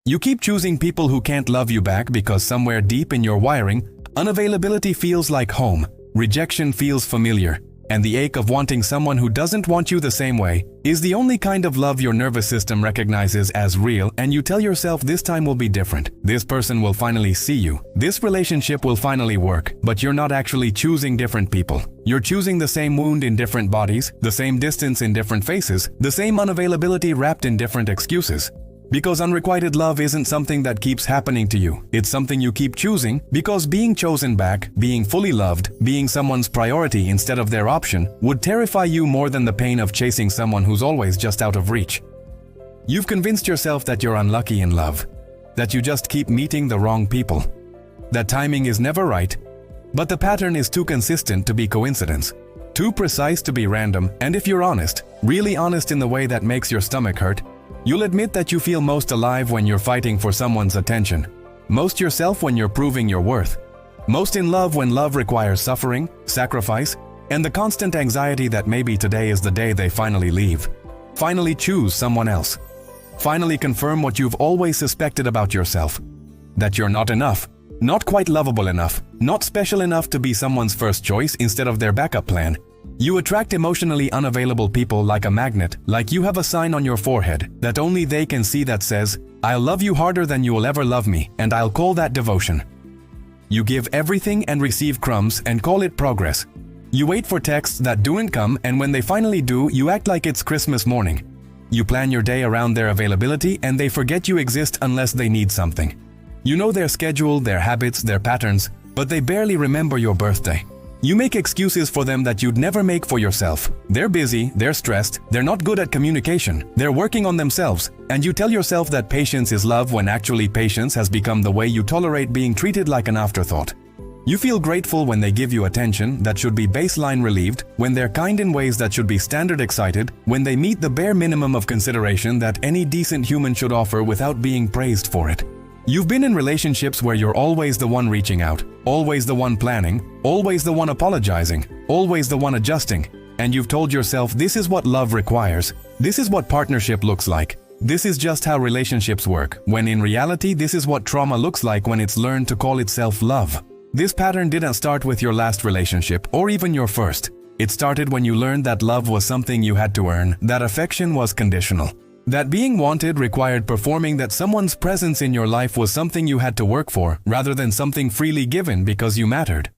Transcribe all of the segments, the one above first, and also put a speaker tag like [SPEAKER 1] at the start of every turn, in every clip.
[SPEAKER 1] You keep choosing people who can't love you back because somewhere deep in your wiring, unavailability feels like home, rejection feels familiar, and the ache of wanting someone who doesn't want you the same way is the only kind of love your nervous system recognizes as real, and you tell yourself this time will be different. This person will finally see you. This relationship will finally work, but you're not actually choosing different people. You're choosing the same wound in different bodies, the same distance in different faces, the same unavailability wrapped in different excuses. Because unrequited love isn't something that keeps happening to you. It's something you keep choosing because being chosen back, being fully loved, being someone's priority instead of their option would terrify you more than the pain of chasing someone who's always just out of reach. You've convinced yourself that you're unlucky in love, that you just keep meeting the wrong people, that timing is never right, but the pattern is too consistent to be coincidence, too precise to be random, and if you're honest, really honest in the way that makes your stomach hurt, you'll admit that you feel most alive when you're fighting for someone's attention, most yourself when you're proving your worth, most in love when love requires suffering, sacrifice, and the constant anxiety that maybe today is the day they finally leave. Finally choose someone else. Finally confirm what you've always suspected about yourself. That you're not enough, not quite lovable enough, not special enough to be someone's first choice instead of their backup plan. You attract emotionally unavailable people like a magnet, like you have a sign on your forehead that only they can see that says, "I'll love you harder than you will ever love me, and I'll call that devotion." You give everything and receive crumbs and call it progress. You wait for texts that don't come, and when they finally do, you act like it's Christmas morning. You plan your day around their availability and they forget you exist unless they need something. You know their schedule, their habits, their patterns, but they barely remember your birthday. You make excuses for them that you'd never make for yourself. They're busy, they're stressed, they're not good at communication, they're working on themselves, and you tell yourself that patience is love when actually patience has become the way you tolerate being treated like an afterthought. You feel grateful when they give you attention that should be baseline relieved, when they're kind in ways that should be standard excited, when they meet the bare minimum of consideration that any decent human should offer without being praised for it. You've been in relationships where you're always the one reaching out, always the one planning, always the one apologizing, always the one adjusting, and you've told yourself this is what love requires, this is what partnership looks like, this is just how relationships work, when in reality this is what trauma looks like when it's learned to call itself love. This pattern didn't start with your last relationship or even your first. It started when you learned that love was something you had to earn, that affection was conditional. That being wanted required performing, that someone's presence in your life was something you had to work for, rather than something freely given because you mattered.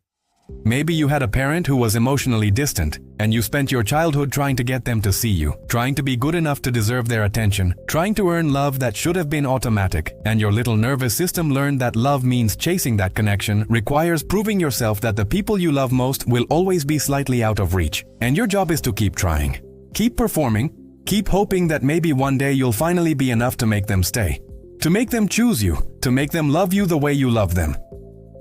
[SPEAKER 1] Maybe you had a parent who was emotionally distant, and you spent your childhood trying to get them to see you, trying to be good enough to deserve their attention, trying to earn love that should have been automatic, and your little nervous system learned that love means chasing that connection, requires proving yourself that the people you love most will always be slightly out of reach, and your job is to keep trying. Keep performing. Keep hoping that maybe one day you'll finally be enough to make them stay, to make them choose you, to make them love you the way you love them.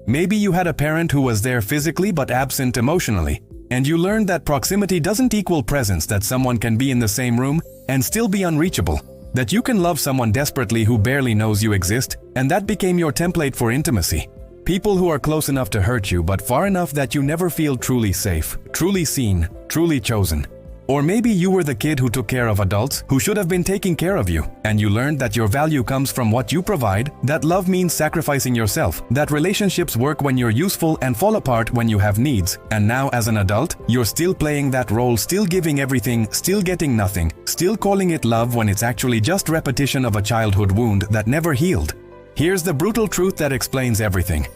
[SPEAKER 1] Maybe you had a parent who was there physically but absent emotionally, and you learned that proximity doesn't equal presence, that someone can be in the same room and still be unreachable, that you can love someone desperately who barely knows you exist, and that became your template for intimacy. People who are close enough to hurt you but far enough that you never feel truly safe, truly seen, truly chosen. Or maybe you were the kid who took care of adults who should have been taking care of you, and you learned that your value comes from what you provide, that love means sacrificing yourself, that relationships work when you're useful and fall apart when you have needs, and now as an adult, you're still playing that role, still giving everything, still getting nothing, still calling it love when it's actually just repetition of a childhood wound that never healed. Here's the brutal truth that explains everything.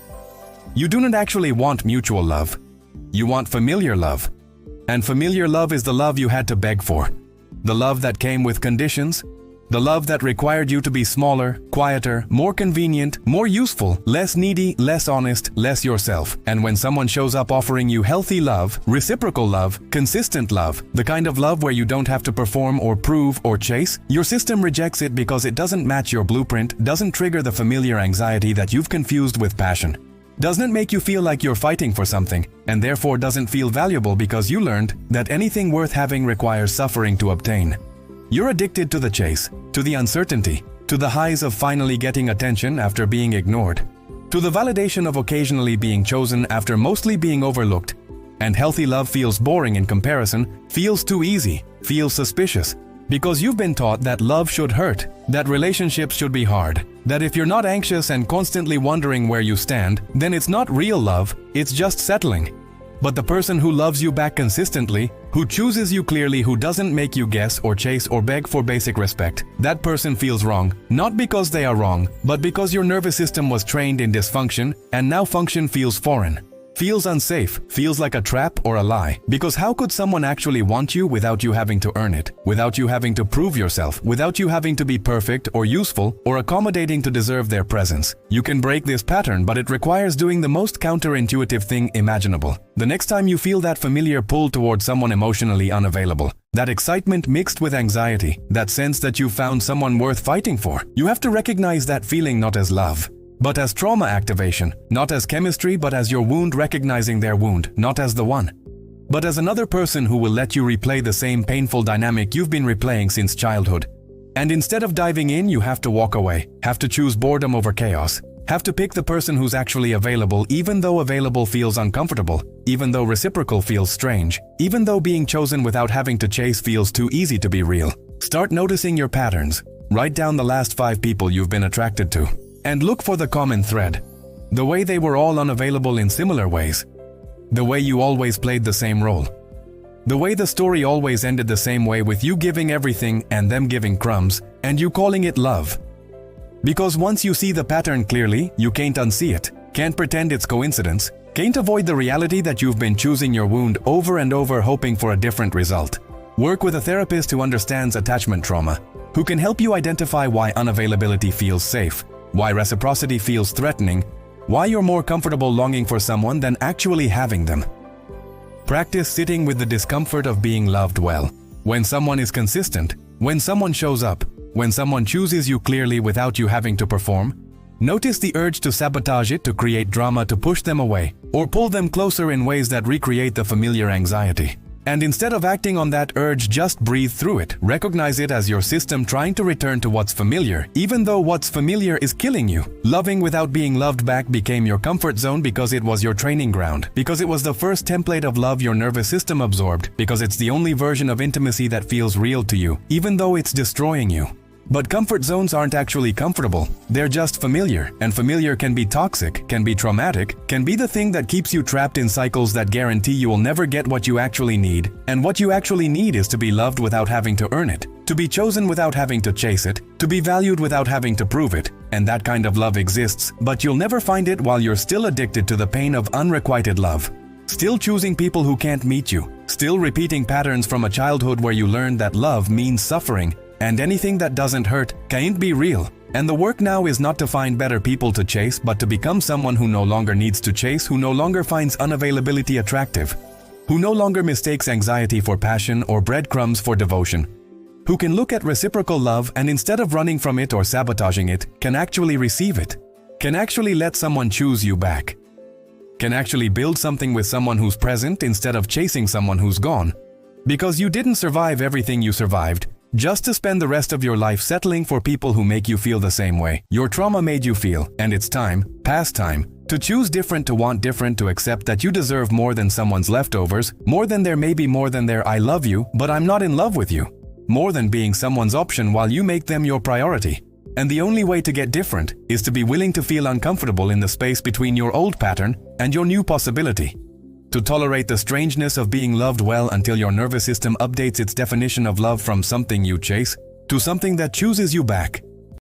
[SPEAKER 1] You do not actually want mutual love. You want familiar love. And familiar love is the love you had to beg for. The love that came with conditions. The love that required you to be smaller, quieter, more convenient, more useful, less needy, less honest, less yourself. And when someone shows up offering you healthy love, reciprocal love, consistent love, the kind of love where you don't have to perform or prove or chase, your system rejects it because it doesn't match your blueprint, doesn't trigger the familiar anxiety that you've confused with passion. Doesn't make you feel like you're fighting for something, and therefore doesn't feel valuable because you learned that anything worth having requires suffering to obtain. You're addicted to the chase, to the uncertainty, to the highs of finally getting attention after being ignored, to the validation of occasionally being chosen after mostly being overlooked. And healthy love feels boring in comparison, feels too easy, feels suspicious, Because you've been taught that love should hurt, that relationships should be hard, that if you're not anxious and constantly wondering where you stand, then it's not real love, it's just settling. But the person who loves you back consistently, who chooses you clearly, who doesn't make you guess or chase or beg for basic respect, that person feels wrong, not because they are wrong, but because your nervous system was trained in dysfunction and now function feels foreign. Feels unsafe, feels like a trap or a lie. Because how could someone actually want you without you having to earn it, without you having to prove yourself, without you having to be perfect or useful or accommodating to deserve their presence? You can break this pattern, but it requires doing the most counterintuitive thing imaginable. The next time you feel that familiar pull toward someone emotionally unavailable, that excitement mixed with anxiety, that sense that you've found someone worth fighting for, you have to recognize that feeling not as love, but as trauma activation, not as chemistry, but as your wound recognizing their wound, not as the one, but as another person who will let you replay the same painful dynamic you've been replaying since childhood. And instead of diving in, you have to walk away, have to choose boredom over chaos, have to pick the person who's actually available, even though available feels uncomfortable, even though reciprocal feels strange, even though being chosen without having to chase feels too easy to be real. Start noticing your patterns. Write down the last 5 people you've been attracted to. And look for the common thread. The way they were all unavailable in similar ways. The way you always played the same role. The way the story always ended the same way, with you giving everything and them giving crumbs, and you calling it love. Because once you see the pattern clearly, you can't unsee it, can't pretend it's coincidence, can't avoid the reality that you've been choosing your wound over and over, hoping for a different result. Work with a therapist who understands attachment trauma, who can help you identify why unavailability feels safe, why reciprocity feels threatening, why you're more comfortable longing for someone than actually having them. Practice sitting with the discomfort of being loved well. When someone is consistent, when someone shows up, when someone chooses you clearly without you having to perform, notice the urge to sabotage it, to create drama, to push them away, or pull them closer in ways that recreate the familiar anxiety. And instead of acting on that urge, just breathe through it. Recognize it as your system trying to return to what's familiar, even though what's familiar is killing you. Loving without being loved back became your comfort zone because it was your training ground, because it was the first template of love your nervous system absorbed, because it's the only version of intimacy that feels real to you, even though it's destroying you. But comfort zones aren't actually comfortable, they're just familiar, and familiar can be toxic, can be traumatic, can be the thing that keeps you trapped in cycles that guarantee you will never get what you actually need, and what you actually need is to be loved without having to earn it, to be chosen without having to chase it, to be valued without having to prove it, and that kind of love exists, but you'll never find it while you're still addicted to the pain of unrequited love. Still choosing people who can't meet you, still repeating patterns from a childhood where you learned that love means suffering, and anything that doesn't hurt can't be real. And the work now is not to find better people to chase, but to become someone who no longer needs to chase, who no longer finds unavailability attractive, who no longer mistakes anxiety for passion or breadcrumbs for devotion, who can look at reciprocal love and instead of running from it or sabotaging it, can actually receive it, can actually let someone choose you back, can actually build something with someone who's present instead of chasing someone who's gone. Because you didn't survive everything you survived just to spend the rest of your life settling for people who make you feel the same way your trauma made you feel. And it's time, past time, to choose different, to want different, to accept that you deserve more than someone's leftovers, more than their maybe, more than their I love you, but I'm not in love with you, more than being someone's option while you make them your priority. And the only way to get different is to be willing to feel uncomfortable in the space between your old pattern and your new possibility. To tolerate the strangeness of being loved well until your nervous system updates its definition of love from something you chase to something that chooses you back.